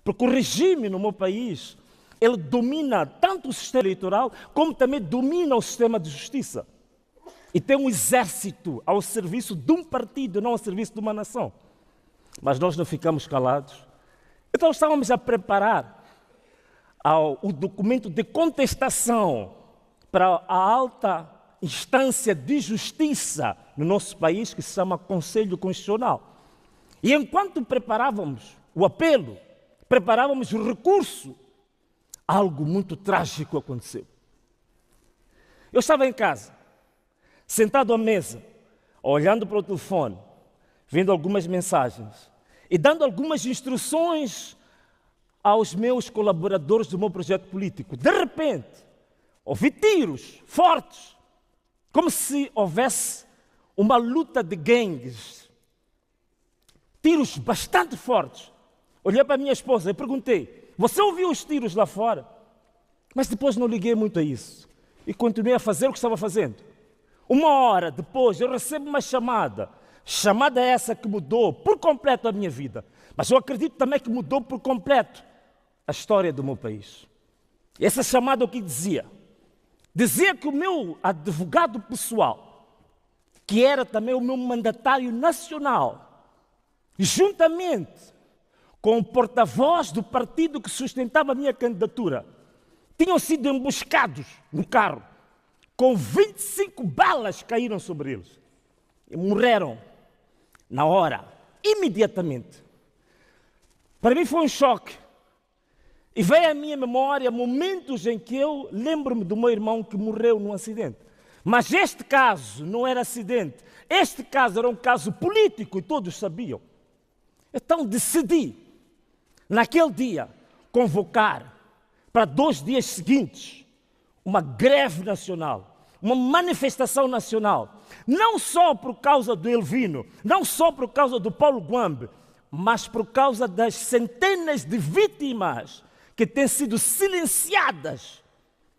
Porque o regime no meu país, ele domina tanto o sistema eleitoral, como também domina o sistema de justiça. E tem um exército ao serviço de um partido, não ao serviço de uma nação. Mas nós não ficamos calados. Então estávamos a preparar o documento de contestação para a alta instância de justiça no nosso país, que se chama Conselho Constitucional. E enquanto preparávamos o apelo, preparávamos o recurso, algo muito trágico aconteceu. Eu estava em casa, sentado à mesa, olhando para o telefone, vendo algumas mensagens e dando algumas instruções aos meus colaboradores do meu projeto político. De repente, ouvi tiros fortes, como se houvesse uma luta de gangues. Tiros bastante fortes. Olhei para a minha esposa e perguntei: você ouviu os tiros lá fora? Mas depois não liguei muito a isso e continuei a fazer o que estava fazendo. Uma hora depois eu recebo uma chamada essa que mudou por completo a minha vida, mas eu acredito também que mudou por completo a história do meu país. Essa chamada o que dizia? Dizia que o meu advogado pessoal, que era também o meu mandatário nacional, juntamente com o porta-voz do partido que sustentava a minha candidatura, tinham sido emboscados no carro, com 25 balas caíram sobre eles. E morreram na hora, imediatamente. Para mim foi um choque. E veio à minha memória momentos em que eu lembro-me do meu irmão que morreu num acidente. Mas este caso não era acidente. Este caso era um caso político e todos sabiam. Então decidi, naquele dia, convocar para 2 dias seguintes uma greve nacional, uma manifestação nacional, não só por causa do Elvino, não só por causa do Paulo Guambe, mas por causa das centenas de vítimas que têm sido silenciadas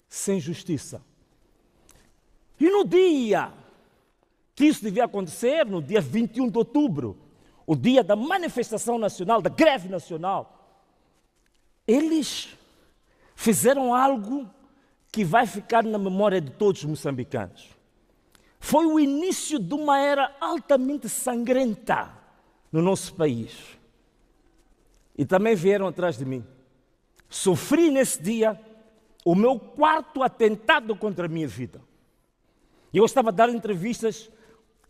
sem justiça. E no dia que isso devia acontecer, no dia 21 de outubro, o dia da manifestação nacional, da greve nacional, eles fizeram algo que vai ficar na memória de todos os moçambicanos. Foi o início de uma era altamente sangrenta no nosso país. E também vieram atrás de mim. Sofri nesse dia o meu 4º atentado contra a minha vida. Eu estava a dar entrevistas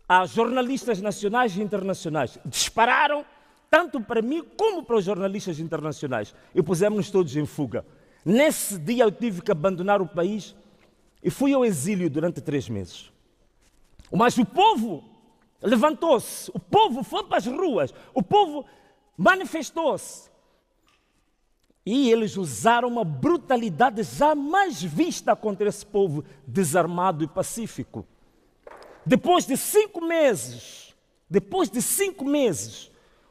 a jornalistas nacionais e internacionais. Dispararam tanto para mim como para os jornalistas internacionais. E pusemos-nos todos em fuga. Nesse dia eu tive que abandonar o país e fui ao exílio durante 3 meses. Mas o povo levantou-se, o povo foi para as ruas, o povo manifestou-se. E eles usaram uma brutalidade jamais vista contra esse povo desarmado e pacífico. Depois de 5 meses,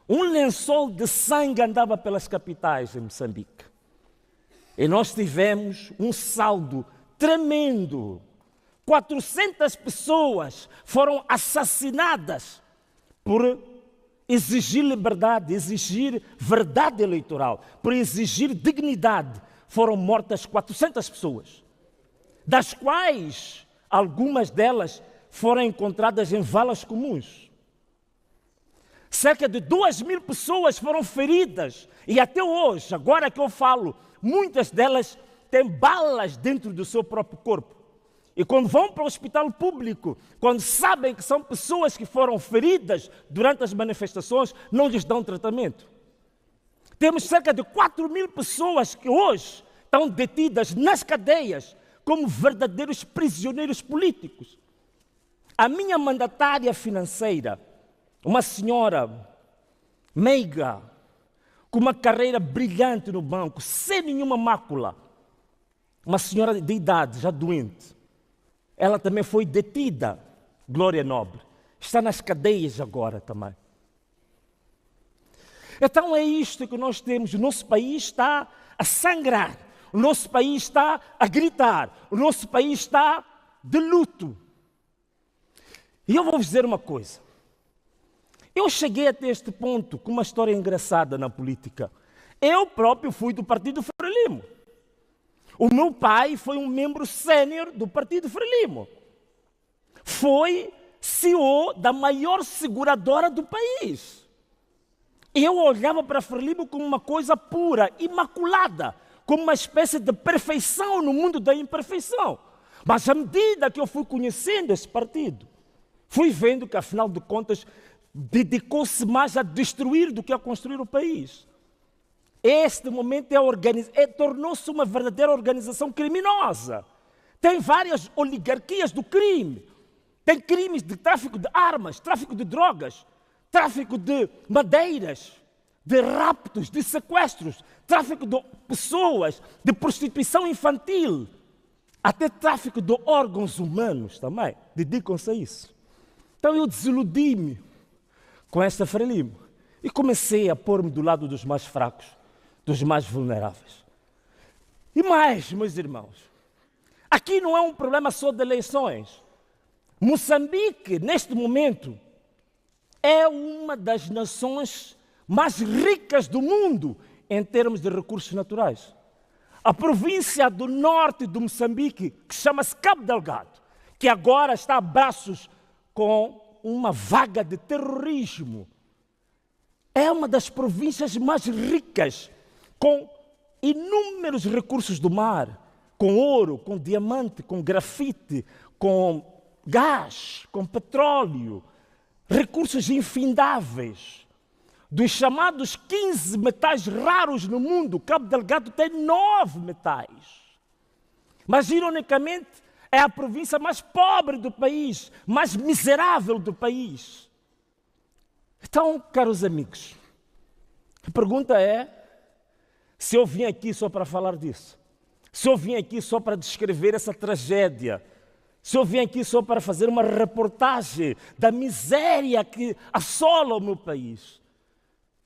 um lençol de sangue andava pelas capitais em Moçambique. E nós tivemos um saldo tremendo. 400 pessoas foram assassinadas por exigir liberdade, exigir verdade eleitoral, por exigir dignidade. Foram mortas 400 pessoas, das quais algumas delas foram encontradas em valas comuns. Cerca de 2.000 pessoas foram feridas e até hoje, agora que eu falo, muitas delas têm balas dentro do seu próprio corpo. E quando vão para o hospital público, quando sabem que são pessoas que foram feridas durante as manifestações, não lhes dão tratamento. Temos cerca de 4.000 pessoas que hoje estão detidas nas cadeias como verdadeiros prisioneiros políticos. A minha mandatária financeira, uma senhora meiga, com uma carreira brilhante no banco, sem nenhuma mácula, uma senhora de idade, já doente, ela também foi detida, Glória Nobre, está nas cadeias agora também. Então é isto que nós temos, o nosso país está a sangrar, o nosso país está a gritar, o nosso país está de luto. E eu vou vos dizer uma coisa, eu cheguei até este ponto com uma história engraçada na política. Eu próprio fui do Partido Frelimo. O meu pai foi um membro sênior do Partido Frelimo. Foi CEO da maior seguradora do país. Eu olhava para Frelimo como uma coisa pura, imaculada, como uma espécie de perfeição no mundo da imperfeição. Mas à medida que eu fui conhecendo esse partido, fui vendo que, afinal de contas, dedicou-se mais a destruir do que a construir o país. Este momento tornou-se uma verdadeira organização criminosa. Tem várias oligarquias do crime. Tem crimes de tráfico de armas, tráfico de drogas, tráfico de madeiras, de raptos, de sequestros, tráfico de pessoas, de prostituição infantil, até tráfico de órgãos humanos também. Dedicam-se a isso. Então eu desiludi-me com esta Frelimo e comecei a pôr-me do lado dos mais fracos, dos mais vulneráveis. E mais, meus irmãos, aqui não é um problema só de eleições. Moçambique, neste momento, é uma das nações mais ricas do mundo em termos de recursos naturais. A província do norte de Moçambique, que chama-se Cabo Delgado, que agora está a braços com uma vaga de terrorismo, é uma das províncias mais ricas, com inúmeros recursos do mar, com ouro, com diamante, com grafite, com gás, com petróleo, recursos infindáveis. Dos chamados 15 metais raros no mundo, Cabo Delgado tem 9 metais. Mas, ironicamente, é a província mais pobre do país, mais miserável do país. Então, caros amigos, a pergunta é, se eu vim aqui só para falar disso, se eu vim aqui só para descrever essa tragédia, se eu vim aqui só para fazer uma reportagem da miséria que assola o meu país,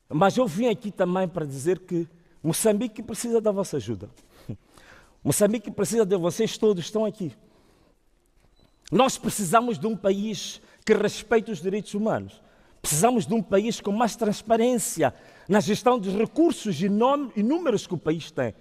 mas eu vim aqui também para dizer que Moçambique precisa da vossa ajuda. Moçambique precisa de vocês todos, estão aqui. Nós precisamos de um país que respeite os direitos humanos. Precisamos de um país com mais transparência na gestão dos recursos inúmeros que o país tem.